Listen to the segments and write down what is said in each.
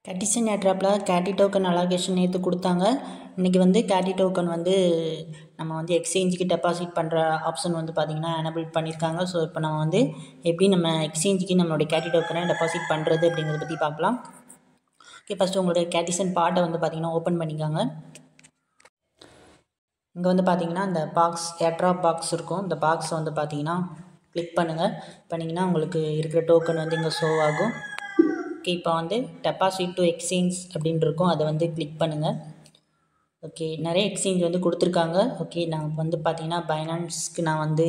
கட்டிசன் ஏர்ட்ராப்பில் கேட்டி token allocation நேற்று கொடுத்தாங்க. இன்றைக்கி வந்து கேட்டி டோக்கன் வந்து நம்ம வந்து எக்ஸ்சேஞ்சுக்கு டெபாசிட் பண்ணுற ஆப்ஷன் வந்து பார்த்திங்கன்னா எனபிள் பண்ணியிருக்காங்க. ஸோ இப்போ நம்ம வந்து எப்படி நம்ம எக்ஸ்சேஞ்சுக்கு நம்மளுடைய கேட்டி டோக்கனை டெபாசிட் பண்ணுறது அப்படிங்கிறத பற்றி பார்க்கலாம். ஓகே, ஃபஸ்ட்டு உங்களுடைய கேட்டிசன் பார்ட்டை வந்து பார்த்திங்கன்னா ஓப்பன் பண்ணிக்காங்க. இங்கே வந்து பார்த்திங்கன்னா இந்த பாக்ஸ் ஏர்ட்ராப் பாக்ஸ் இருக்கும். இந்த பாக்ஸை வந்து பார்த்திங்கன்னா கிளிக் பண்ணிங்கன்னா உங்களுக்கு இருக்கிற டோக்கன் வந்து இங்கே ஷோ ஆகும். ஓகே, இப்போ வந்து டெபாசிட் டு எக்ஸ்சேஞ்ச் அப்படின்னு இருக்கும், அதை வந்து கிளிக் பண்ணுங்கள். ஓகே, நிறைய எக்ஸ்சேஞ்ச் வந்து கொடுத்துருக்காங்க. ஓகே, நான் வந்து பார்த்தீங்கன்னா பைனான்ஸ்க்கு நான் வந்து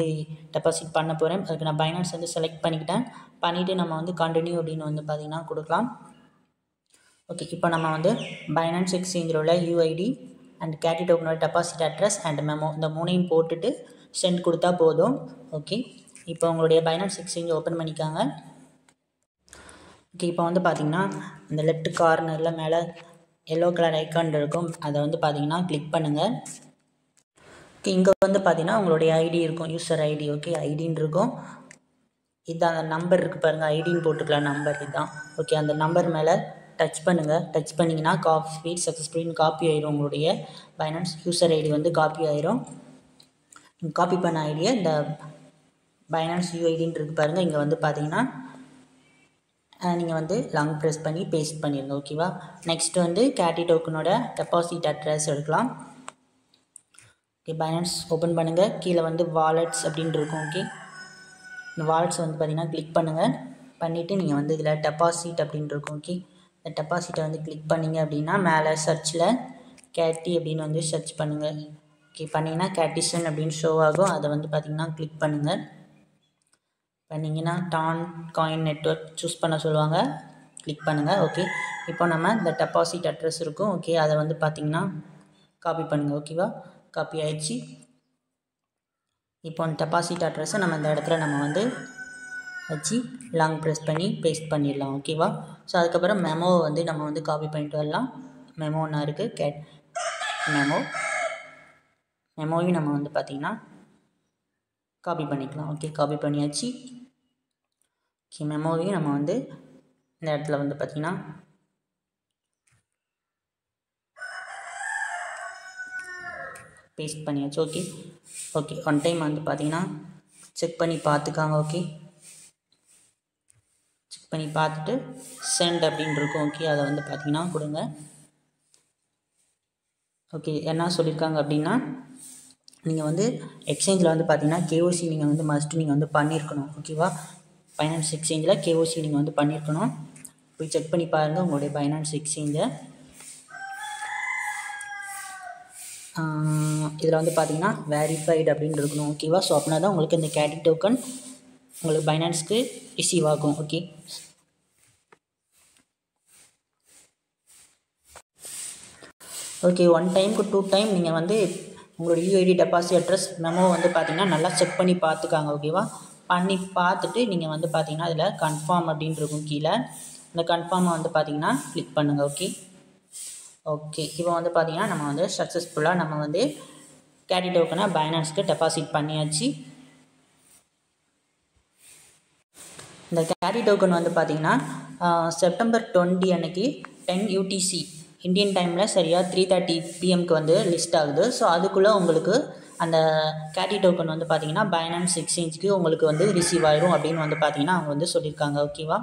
டெபாசிட் பண்ண போகிறேன். அதுக்கு நான் பைனான்ஸ் வந்து செலக்ட் பண்ணிவிட்டு நம்ம வந்து கண்டினியூ அப்படின்னு வந்து பார்த்திங்கன்னா கொடுக்கலாம். ஓகே, இப்போ நம்ம வந்து பைனான்ஸ் எக்ஸ்சேஞ்சில் உள்ள யூஐடி அண்ட் கேட்டி டோக்கனோட டெபாசிட் அட்ரஸ் அண்ட் மெமோ இந்த மூணையும் போட்டுட்டு சென்ட் கொடுத்தா போதும். ஓகே, இப்போ உங்களுடைய பைனான்ஸ் எக்ஸ்சேஞ்ச் ஓப்பன் பண்ணிக்காங்க. ஓகே, இப்போ வந்து பார்த்திங்கன்னா இந்த லெஃப்ட் கார்னரில் மேலே எல்லோ கலர் ஐக்கான் இருக்கும், அதை வந்து பார்த்திங்கன்னா கிளிக் பண்ணுங்கள். ஓகே, இங்கே வந்து பார்த்திங்கன்னா உங்களுடைய ஐடி இருக்கும், யூசர் ஐடி. ஓகே, ஐடின்னு இருக்கும். இதுதான் அந்த நம்பர் இருக்குது பாருங்கள், ஐடின்னு போட்டுக்கலாம், நம்பர் இதுதான். ஓகே, அந்த நம்பர் மேலே டச் பண்ணுங்கள். டச் பண்ணிங்கன்னா காப்பி சக்ஸஸ்ஃபுல்லின்னு காப்பி ஆயிரும். உங்களுடைய பைனான்ஸ் யூசர் ஐடி வந்து காப்பி ஆயிரும். காப்பி பண்ண ஐடியை இந்த பைனான்ஸ் யூஐடின்னு இருக்குது பாருங்கள், இங்கே வந்து பார்த்திங்கன்னா நீங்கள் வந்து லாங் ப்ரெஸ் பண்ணி பேஸ்ட் பண்ணிடுங்க. ஓகேவா, நெக்ஸ்ட் வந்து கேட்டி டோக்கனோட டெபாசிட் அட்ரஸ் எடுக்கலாம். ஓகே, பைனான்ஸ் ஓப்பன் பண்ணுங்கள். கீழே வந்து வாலெட்ஸ் அப்படின்னு இருக்கும். ஓகே, இந்த வாலெட்ஸ் வந்து பார்த்திங்கன்னா கிளிக் பண்ணுங்கள். பண்ணிவிட்டு நீங்கள் வந்து இதில் டெபாசிட் அப்படின்னு இருக்கும். ஓகே, இந்த டெபாசிட்டை வந்து கிளிக் பண்ணிங்க அப்படின்னா மேலே சர்ச்சில் கேட்டி அப்படின்னு வந்து சர்ச் பண்ணுங்கள். ஓகே, பண்ணிங்கன்னா கேட்டிசன் அப்படின்னு ஷோ ஆகும், அதை வந்து பார்த்திங்கன்னா கிளிக் பண்ணுங்கள். பண்ணிங்கன்னா டான் காயின் நெட்வொர்க் சூஸ் பண்ண சொல்லுவாங்க, கிளிக் பண்ணுங்கள். ஓகே, இப்போ நம்ம இந்த டெபாசிட் அட்ரஸ் இருக்கும். ஓகே, அதை வந்து பார்த்திங்கன்னா காப்பி பண்ணுங்கள். ஓகேவா, காப்பி ஆயிடுச்சு. இப்போ டெபாசிட் அட்ரஸை நம்ம இந்த இடத்துல நம்ம வந்து வச்சு லாங் ப்ரெஸ் பண்ணி பேஸ்ட் பண்ணிடலாம். ஓகேவா, ஸோ அதுக்கப்புறம் மெமோவை வந்து நம்ம வந்து காப்பி பண்ணிட்டு வரலாம். மெமோ ஒன்றா இருக்குது, மெமோவையும் நம்ம வந்து பார்த்திங்கன்னா காப்பி பண்ணிக்கலாம். ஓகே, காப்பி பண்ணியாச்சு. ஓகே, மெமோவையும் நம்ம வந்து இந்த இடத்துல வந்து பார்த்திங்கன்னா பேஸ்ட் பண்ணியாச்சு. ஓகே, ஒன் டைம் வந்து பார்த்திங்கன்னா செக் பண்ணி பார்த்துக்காங்க. ஓகே, செக் பண்ணி பார்த்துட்டு சென்ட் அப்படின்னு இருக்கும். ஓகே, அதை வந்து பார்த்திங்கன்னா கொடுங்க. ஓகே, என்ன சொல்லியிருக்காங்க அப்படின்னா நீங்கள் வந்து எக்ஸ்சேஞ்சில் வந்து பார்த்திங்கன்னா கேஓசி நீங்கள் வந்து மஸ்ட்டு நீங்கள் வந்து பண்ணியிருக்கணும். ஓகேவா, பைனான்ஸ் எக்ஸ்சேஞ்சில் கேஓசி நீங்கள் வந்து பண்ணியிருக்கணும். போய் செக் பண்ணி பாருங்கள் உங்களுடைய பைனான்ஸ் எக்ஸ்சேஞ்சை. இதில் வந்து பார்த்திங்கன்னா வெரிஃபைடு அப்படின்னு இருக்கணும். ஓகேவா, ஸோ அப்படின்னா தான் உங்களுக்கு இந்த கேட்டி டோக்கன் உங்களுக்கு பைனான்ஸ்க்கு ரிசீவ் ஆகும். ஓகே, ஒன் டைமுக்கு 2 டைம் நீங்கள் வந்து உங்களோட யூஐடி டெபாசிட் அட்ரஸ் மெமோ வந்து பார்த்திங்கன்னா நல்லா செக் பண்ணி பார்த்துக்காங்க. ஓகேவா, பண்ணி பார்த்துட்டு நீங்கள் வந்து பார்த்திங்கன்னா இதில் கன்ஃபார்ம் அப்படின்னு இருக்கும். கீழே இந்த கன்ஃபார்மை வந்து பார்த்திங்கன்னா கிளிக் பண்ணுங்கள். ஓகே, இப்போ வந்து பார்த்திங்கன்னா நம்ம வந்து சக்ஸஸ்ஃபுல்லாக நம்ம வந்து கேட்டி டோக்கனை பைனான்ஸ்க்கு டெபாசிட் பண்ணியாச்சு. இந்த கேட்டி டோக்கன் வந்து பார்த்திங்கன்னா செப்டம்பர் 20 அன்னைக்கு 10 UTC இந்தியன் டைமில் சரியாக 3:30 PM வந்து லிஸ்ட் ஆகுது. ஸோ அதுக்குள்ளே உங்களுக்கு அந்த கேட்டி டோக்கன் வந்து பார்த்திங்கன்னா பைனான்ஸ் எக்ஸ்சேஞ்சுக்கு உங்களுக்கு வந்து ரிசீவ் ஆயிரும் அப்படின்னு வந்து பார்த்திங்கன்னா அவங்க வந்து சொல்லியிருக்காங்க. ஓகேவா.